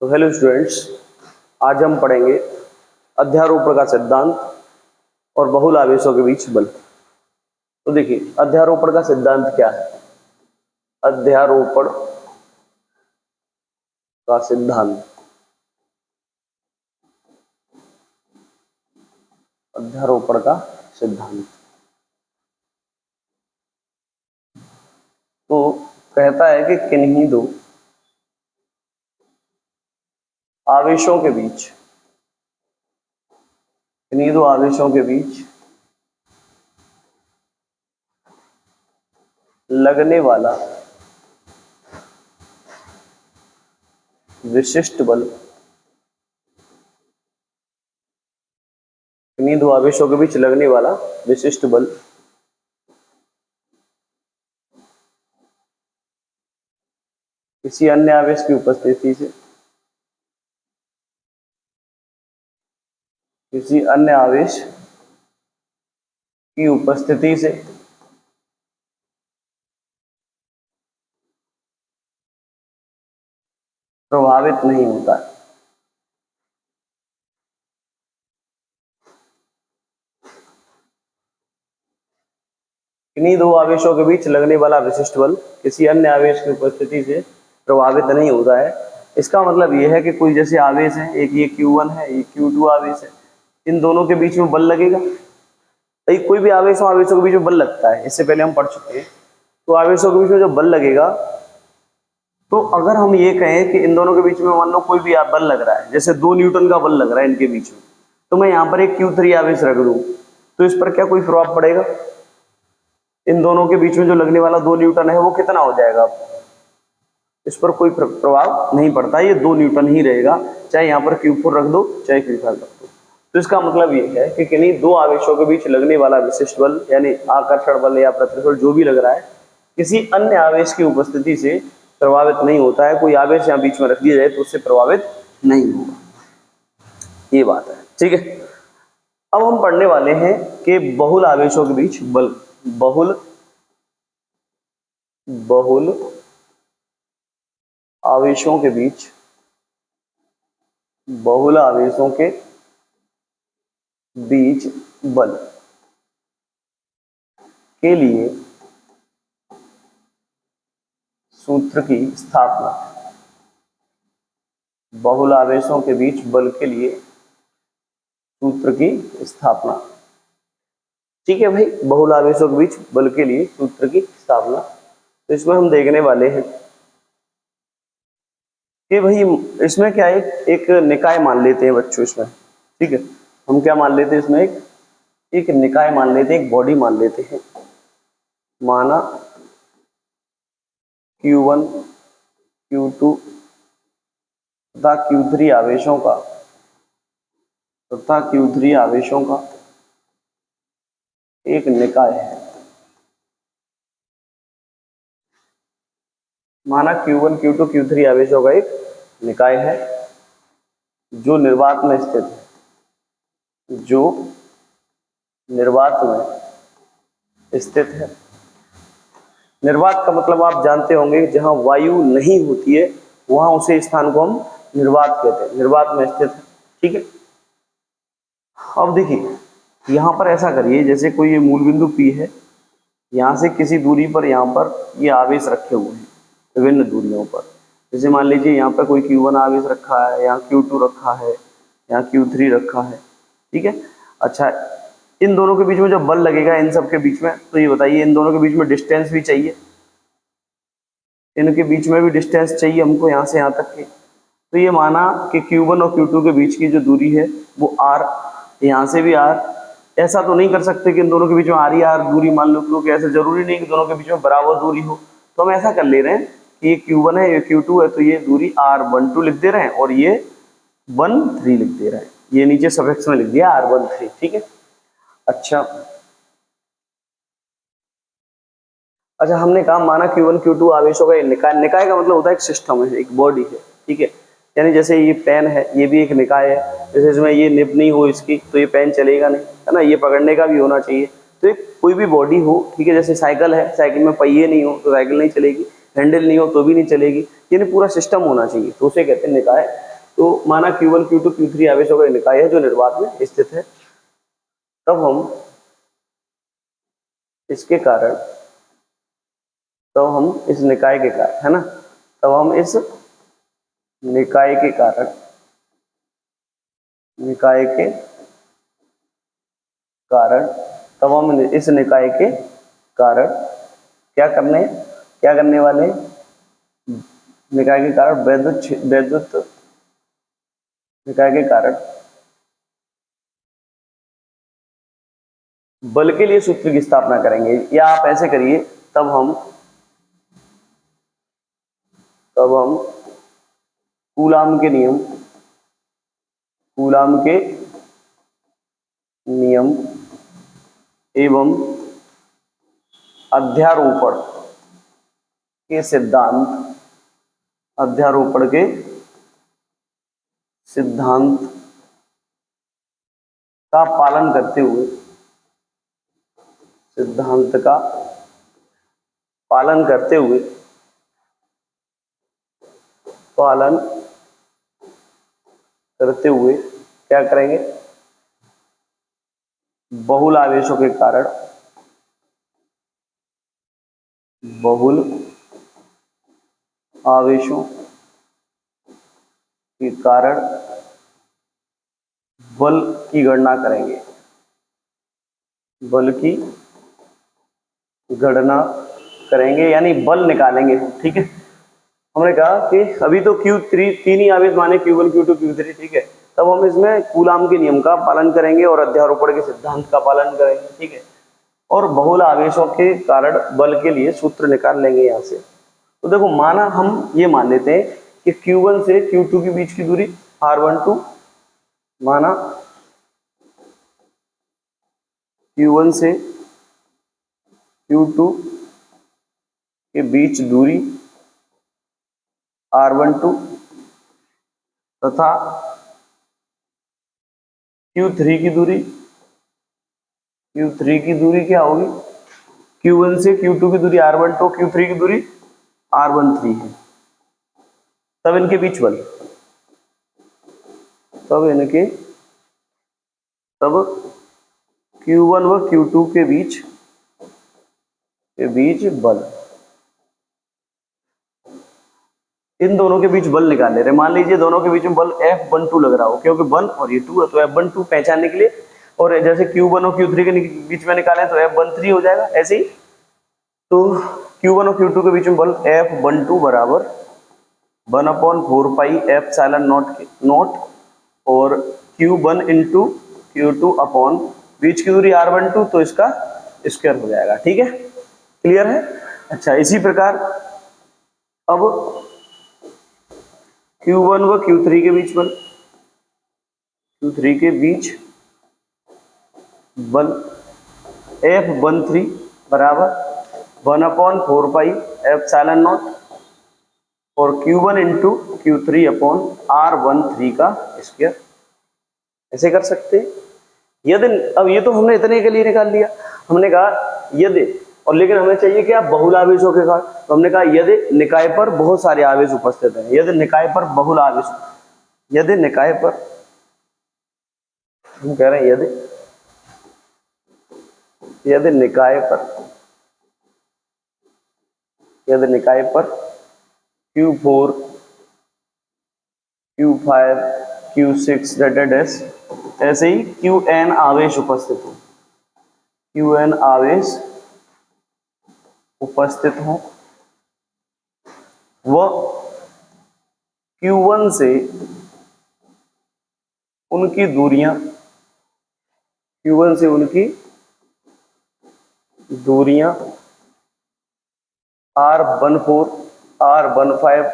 तो hello students, आज हम पढ़ेंगे अध्यारोपण का सिद्धांत और बहुल आवेशों के बीच बल। तो देखिए, अध्यारोपण का सिद्धांत क्या है। अध्यारोपण का सिद्धांत, अध्यारोपण का सिद्धांत तो कहता है कि किन्हीं दो आवेशों के बीच, किन्हीं दो आवेशों के बीच लगने वाला विशिष्ट बल, किन्हीं दो आवेशों के बीच लगने वाला विशिष्ट बल किसी अन्य आवेश की उपस्थिति से, किसी अन्य आवेश की उपस्थिति से प्रभावित नहीं होता है। किन्हीं दो आवेशों के बीच लगने वाला विशिष्ट बल किसी अन्य आवेश की उपस्थिति से प्रभावित नहीं होता है। इसका मतलब यह है कि कोई जैसे आवेश है, एक ये Q1 है, ये Q2 आवेश है, इन दोनों के बीच में बल लगेगा। कोई भी आवेशों के बीच में बल लगता है, इससे पहले हम पढ़ चुके हैं। तो आवेशों के बीच में जब बल लगेगा, तो अगर हम ये कहें कि इन दोनों के बीच में मान लो कोई भी बल लग रहा है, जैसे 2 न्यूटन का बल लग रहा है इनके बीच में, तो मैं यहाँ पर एक Q3 आवेश रख दूं, तो इस पर क्या कोई प्रभाव पड़ेगा? इन दोनों के बीच में जो लगने वाला 2 न्यूटन है वो कितना हो जाएगा? इस पर कोई प्रभाव नहीं पड़ता, ये 2 न्यूटन ही रहेगा, चाहे यहाँ पर Q4 रख दो चाहे Q5 रख दो। तो इसका मतलब ये है कि किन्हीं दो आवेशों के बीच लगने वाला विशिष्ट बल यानी आकर्षण बल या प्रतिकर्षण जो भी लग रहा है, किसी अन्य आवेश की उपस्थिति से प्रभावित नहीं होता है। कोई आवेश यहाँ बीच में रख दिया जाए तो उससे प्रभावित नहीं होगा, ये बात है। ठीक है, अब हम पढ़ने वाले हैं कि बहुल आवेशों के बीच बल, बहुल आवेशों के बीच, बहुल आवेशों के बीच बल के लिए सूत्र की स्थापना, बहुल आवेशों के बीच बल के लिए सूत्र की स्थापना। ठीक है भाई, बहुल आवेशों के बीच बल के लिए सूत्र की स्थापना। तो इसमें हम देखने वाले हैं कि भाई इसमें क्या है, एक निकाय मान लेते हैं बच्चों इसमें। ठीक है, हम क्या मान लेते हैं इसमें, एक निकाय मान लेते हैं, एक बॉडी मान लेते हैं। माना Q1 Q2 तथा Q3 आवेशों का एक निकाय है। माना Q1 Q2 Q3 आवेशों का एक निकाय है जो निर्वात में स्थित है, जो निर्वात में स्थित है। निर्वात का मतलब आप जानते होंगे, जहां वायु नहीं होती है वहां उसे स्थान को हम निर्वात कहते हैं, निर्वात में स्थित है। ठीक है, अब देखिए यहां पर ऐसा करिए, जैसे कोई ये मूल बिंदु P है, यहां से किसी दूरी पर यहाँ पर ये आवेश रखे हुए हैं विभिन्न दूरियों पर। जैसे मान लीजिए यहाँ पर कोई Q1 आवेश रखा है, यहाँ Q2 रखा है, यहाँ Q3 रखा है। ठीक है, अच्छा इन दोनों के बीच में जब बल लगेगा इन सब के बीच में, तो ये बताइए इन दोनों के बीच में डिस्टेंस भी चाहिए, इनके बीच में भी डिस्टेंस चाहिए हमको यहाँ से यहाँ तक की। तो ये माना कि Q1 और Q2 के बीच की जो दूरी है वो R, यहाँ से भी R। ऐसा तो नहीं कर सकते कि इन दोनों के बीच में R ही R दूरी मान लो, क्योंकि ऐसा जरूरी नहीं कि दोनों के बीच में बराबर दूरी हो। तो हम ऐसा कर ले रहे हैं कि ये Q1 है, ये Q2 है, तो ये दूरी R12 लिख दे रहे हैं और ये 13 लिख दे रहे हैं, ये नीचे सफिक्स में लिख दिया R13। ठीक है, अच्छा हमने कहा माना Q1 Q2 आवेशों का निकाय। निकाय का मतलब होता है एक सिस्टम है, एक बॉडी है। ठीक है, यानी जैसे ये पेन है, ये भी एक निकाय है। जैसे इसमें ये निब नहीं हो इसकी तो ये पेन चलेगा नहीं, है ना, ये पकड़ने का भी होना चाहिए। तो एक कोई भी बॉडी हो, ठीक है, जैसे साइकिल है, साइकिल में पहिए नहीं हो तो साइकिल नहीं चलेगी, हैंडल नहीं हो तो भी नहीं चलेगी, यानी पूरा सिस्टम होना चाहिए, तो उसे कहते हैं निकाय। तो माना Q1 Q2 Q3 आवेशों का निकाय है जो निर्वात में स्थित है, तब हम इसके कारण, तब हम इस निकाय के कारण, है ना, तब हम इस निकाय के कारण, निकाय के कारण, तब हम इस निकाय के कारण क्या करने वाले हैं? निकाय के कारण वैद्युत निकाय के कारण बल के लिए सूत्र की स्थापना करेंगे। या आप ऐसे करिए, तब हम कूलाम के नियम एवं अध्यारोपण के सिद्धांत का पालन करते हुए, क्या करेंगे? बहुल आवेशों के कारण बल की गणना करेंगे। यानी बल निकालेंगे, ठीक है। हमने कहा कि अभी तो Q3 तीन ही आवेश माने Q1 Q2 Q3, ठीक है। तब हम इसमें कूलाम के नियम का पालन करेंगे और अध्यारोपण के सिद्धांत का पालन करेंगे, ठीक है। और बहुल आवेशों के कारण बल के लिए सूत्र निकाल लेंगे यहाँ से। तो देखो, माना हम ये मान लेते हैं कि Q1 से Q2 के बीच की दूरी R12, माना Q1 से Q2 के बीच दूरी R12 तथा Q3 की दूरी क्या होगी? Q1 से Q2 की दूरी R12, Q3 की दूरी R13 है। तब इनके बीच बल, तब Q1 व Q2 के बीच बल, इन दोनों के बीच बल निकाल ले रहे। मान लीजिए दोनों के बीच में बल F12 लग रहा हो, क्योंकि 1 और ये 2 है, तो F12 पहचानने के लिए, और जैसे Q1 और Q3 के बीच में निकालें तो F13 हो जाएगा, ऐसे ही। तो Q1 और Q2 के बीच में बल F12 बराबर 1/4 पाई एप्सिलॉन नॉट और Q1 इंटू Q2 अपॉन बीच की दूरी R12, तो इसका स्क्वायर हो जाएगा, ठीक है। क्लियर है? अच्छा, इसी प्रकार अब Q1 व Q3 के बीच बल, F13 बराबर 1/4 पाई एप्सिलॉन नॉट और Q1 into Q3 upon R13 का स्क्वायर। ऐसे कर सकते हैं। यदि, अब ये तो हमने इतने के लिए निकाल लिया, हमने कहा यदि, और लेकिन हमें चाहिए क्या? बहुल आवेशों के कारण। तो हमने कहा यदि निकाय पर बहुत सारे आवेश उपस्थित हैं, यदि निकाय पर बहुल आवेश, यदि निकाय पर, हम कह रहे हैं यदि निकाय पर Q4 Q5 Q6 डैश ऐसे ही Qn आवेश उपस्थित हो, वह Q1 से उनकी दूरियां R14 R15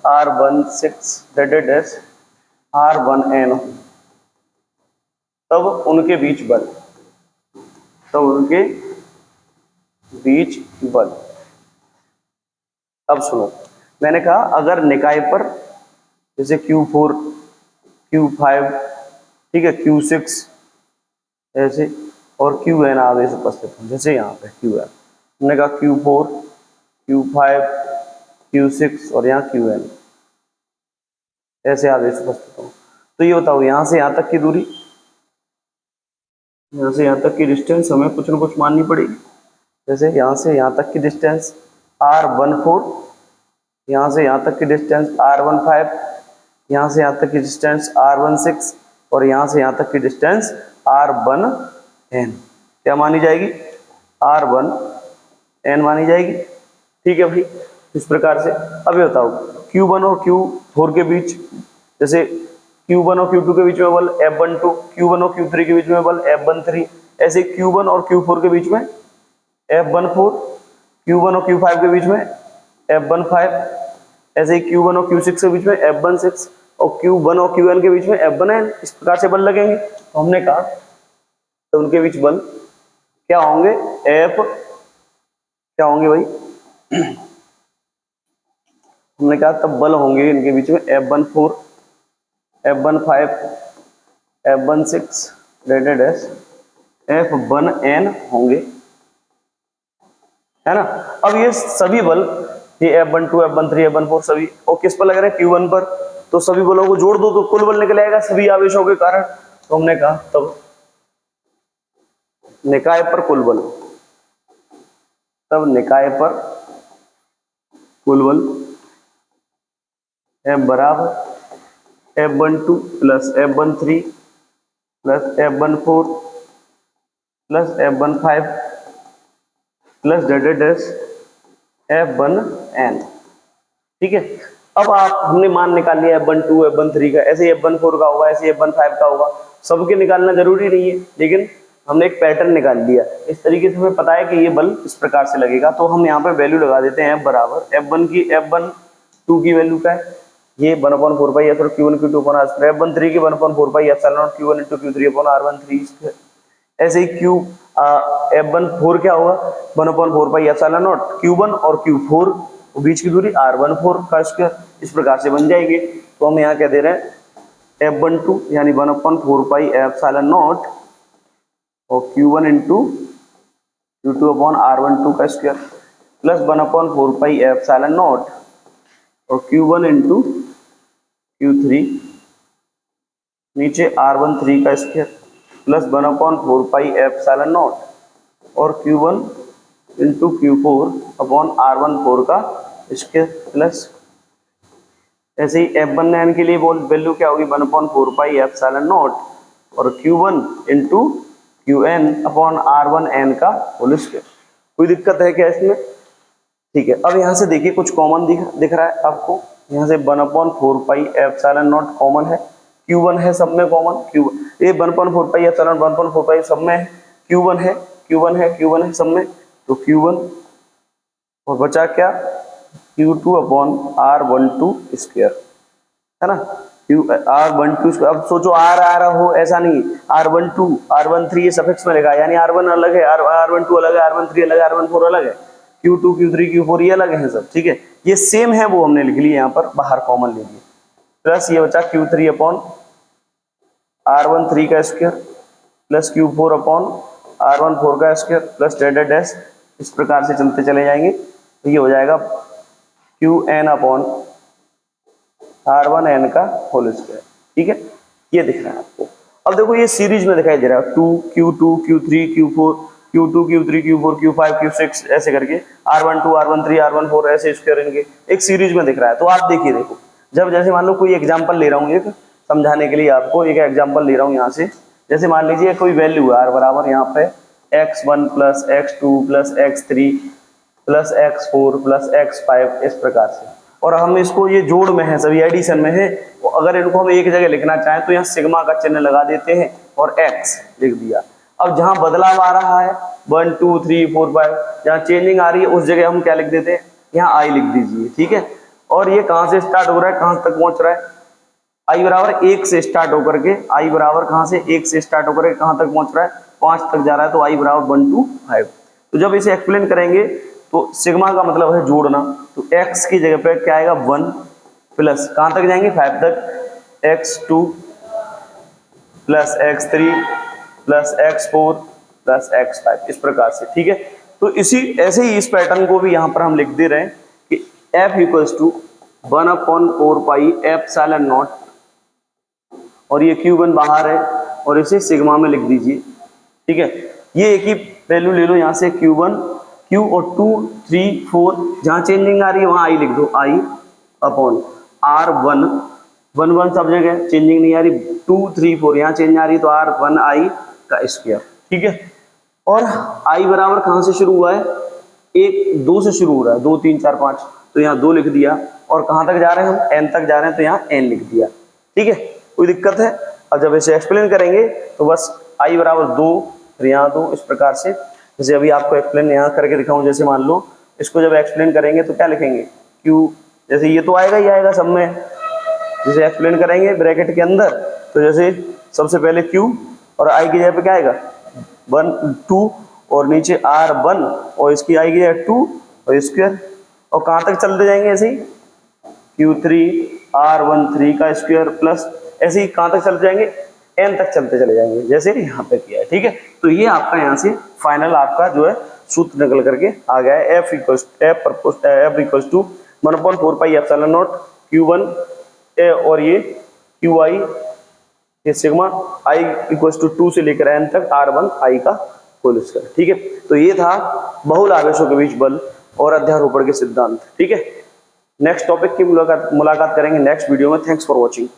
R16 dash R1n, तब उनके बीच बल, अब सुनो, मैंने कहा अगर निकाय पर जैसे Q4 Q5, ठीक है, Q6 ऐसे और Qn आवेश उपस्थित हो, जैसे यहाँ पे Qn, हमने कहा Q4 Q5 Q6 और यहाँ Qn, ऐसे आवेश उपस्थित हो। तो ये बताओ यहाँ से यहाँ तक की दूरी, यहाँ से यहाँ तक की डिस्टेंस हमें कुछ ना कुछ माननी पड़ेगी। जैसे यहाँ से यहाँ तक की डिस्टेंस r14, यहाँ से यहाँ तक की डिस्टेंस r15, यहाँ से यहाँ तक की डिस्टेंस r16 और यहाँ से यहाँ तक की डिस्टेंस r1n क्या मानी जाएगी, r1n मानी जाएगी। ठीक है भाई, इस प्रकार से। अब ये बताओ Q1 और Q4 के बीच, जैसे Q1 और Q2 के बीच में बल F12, Q1 और Q3 के बीच में बल F13, ऐसे Q1 और Q4 के बीच में F14, Q1 और Q5 के बीच में F15, ऐसे ही Q1 और Q6 के बीच में F16 और Q1 और Qn के बीच में F1n, इस प्रकार से बल लगेंगे। तो हमने कहा तो उनके बीच बल क्या होंगे, क्या होंगे भाई हमने कहा तब बल होंगे इनके बीच में F14, F15, F16 rated S F1n होंगे, है ना। अब ये सभी बल, ये F12, F13, F14 सभी और किस पर लग रहे हैं, Q1 पर। तो सभी बलों को जोड़ दो तो कुल बल निकल आएगा सभी आवेशों के कारण। तो हमने कहा तब निकाय पर कुल बल, तब निकाय पर कुल बल F बराबर F12 plus F13 plus F14 plus F15 plus dotted F1n। ठीक है, अब आप हमने मान निकाल लिया F12, F13 का, ऐसे F14 का होगा, ऐसे F15 का होगा। सबके निकालना जरूरी नहीं है, लेकिन हमने एक पैटर्न निकाल लिया। इस तरीके से हमें पता है कि ये बल इस प्रकार से लगेगा। तो हम यहाँ पे वैल्यू लगा देते हैं F बराबर F12 की वैल्यू क्या है, ये 1/4 पाई और Q1 Q2 upon r2, F13 की 1/4 pi epsilon Q1 into Q3 upon r13। ऐसे ही F14 क्या होगा, 1/4 पाई एप्सिलॉन नॉट Q1 और Q4 बीच की दूरी r14 का स्क्वायर, इस प्रकार से बन जाएंगे। तो हम यहाँ क्या दे रहे हैं F12 यानी 1/4 पाई एप्सिलॉन नॉट और Q1 into Q2 upon r12 का square plus 1/4 pi epsilon naught और Q1 into Q3 नीचे r13 का square plus 1/4 pi epsilon naught और Q1 into Q4 upon r14 का स्क्वायर प्लस ऐसे ही F1n के लिए वैल्यू क्या होगी, 1/4 पाई एप्सिलॉन नॉट और Q1 into Qn upon r1n का होल स्क्वायर। कोई दिक्कत है क्या इसमें? ठीक है, अब यहाँ से देखिए कुछ कॉमन दिख रहा है आपको। यहाँ से 1/4 पाई एप्सिलॉन नॉट कॉमन है, Q1 है सब में कॉमन, Q1 ये 1/4 पाई एप्सिलॉन 1/4 पाई सब में है, Q1 है, Q1 है, Q1 है सब में, तो Q1 और बचा क्या Q2 अपॉन r12 स्क्वायर, है ना। r12 अब सोचो r आ रहा हो ऐसा नहीं, r12 r13 ये सफिक्स में लिखा है, यानी r1 अलग है, r12 अलग है, r13 अलग है, r14 अलग है, Q2 Q3 Q4 ये अलग है सब। ठीक है, ये सेम है वो हमने लिख लिए यहाँ पर, बाहर कॉमन ले लिए, प्लस ये बचा Q3 अपॉन r13 का square plus Q4 upon r14 का स्क्वायर प्लस डेडेड डैश, इस प्रकार से चलते चले जाएंगे। तो ये हो जाएगा Qn अपॉन r1n का होल स्क्वायर। ठीक है, ये दिख रहा है आपको। अब देखो ये सीरीज में दिखाई दे रहा है 2 Q2 Q3 Q4 Q2 Q3 Q4 Q5 Q6 ऐसे करके r12 r13 r14 ऐसे स्क्वायर इनके एक सीरीज में दिख रहा है। तो आप देखिए, देखो जब जैसे मान लो कोई एग्जांपल ले रहा हूँ, एक समझाने के लिए आपको एक एग्जांपल ले रहा हूँ यहाँ से। जैसे मान लीजिए कोई वैल्यू है r बराबर यहाँ पे x1 plus x2 plus x3 plus x4 plus x5 इस प्रकार से, और हम इसको ये जोड़ में है, सभी एडिशन में है। तो अगर इनको हम एक जगह लिखना चाहें तो यहाँ सिग्मा का चिन्ह लगा देते हैं और x लिख दिया। अब जहाँ बदलाव आ रहा है 1 2 3 4 5, जहाँ चेंजिंग आ रही है उस जगह हम क्या लिख देते हैं, यहाँ i लिख दीजिए। ठीक है, और ये कहाँ से स्टार्ट हो रहा है, कहाँ तक पहुंच रहा है, i बराबर 1 से स्टार्ट होकर के, i बराबर कहाँ से 1 से स्टार्ट होकर के कहाँ तक पहुंच रहा है, 5 तक जा रहा है। तो i बराबर 1 2 5। तो जब इसे एक्सप्लेन करेंगे तो सिग्मा का मतलब है जोड़ना, तो x की जगह पे क्या आएगा 1 प्लस कहाँ तक जाएंगे 5 तक, x2 plus x3 plus x4 plus x5 इस प्रकार से। ठीक है, तो इसी ऐसे ही इस पैटर्न को भी यहाँ पर हम लिख दे रहे हैं कि f equals to 1/4 pi epsilon naught, और ये Q1 बाहर है और इसे सिग्मा में लिख दीजिए। ठीक है, ये एक ही वैल्यू ले लो यहाँ से, Q1, Q और 2 3 4 जहाँ चेंजिंग आ रही है वहाँ I लिख दो, I अपॉन R1, 1 1 सब जगह चेंजिंग नहीं आ रही, 2 3 4 यहाँ चेंज आ रही है तो R1I का स्क्वायर। ठीक है, और I बराबर कहाँ से शुरू हुआ है, 1 2 से शुरू हो रहा है, 2 3 4 5, तो यहाँ 2 लिख दिया, और कहाँ तक जा रहे हैं हम, n तक जा रहे हैं तो यहाँ n लिख दिया। ठीक है, कोई दिक्कत है? अब जब इसे एक्सप्लेन करेंगे तो बस I बराबर 2, फिर यहाँ 2, इस प्रकार से। जैसे अभी आपको एक्सप्लेन यहाँ करके दिखाऊं, जैसे मान लो इसको जब एक्सप्लेन करेंगे तो क्या लिखेंगे, Q, जैसे ये तो आएगा ही आएगा सब में, जैसे एक्सप्लेन करेंगे ब्रैकेट के अंदर, तो जैसे सबसे पहले Q और I की जगह पे क्या आएगा 1 2, और नीचे R1 और इसकी I की जगह 2 और स्क्वायर, और कहाँ तक चलते जाएंगे ऐसे ही, Q3 R13 का स्क्वायर प्लस, ऐसे ही कहाँ तक चलते जाएंगे, n तक चलते चले जाएंगे, जैसे यहाँ पे किया है। ठीक है, तो ये आपका यहाँ से फाइनल आपका जो है सूत्र निकल करके आ गया है, F equals to 1/4 pi epsilon naught Q1 और ये QI, ये सिग्मा I इक्वल्स टू 2 से लेकर n तक R1I का होल स्क्वायर। ठीक है, तो ये था बहुल आवेशों के बीच बल और अध्यारोपण के सिद्धांत। ठीक है, नेक्स्ट टॉपिक की मुलाकात करेंगे नेक्स्ट वीडियो में। Thanks for watching.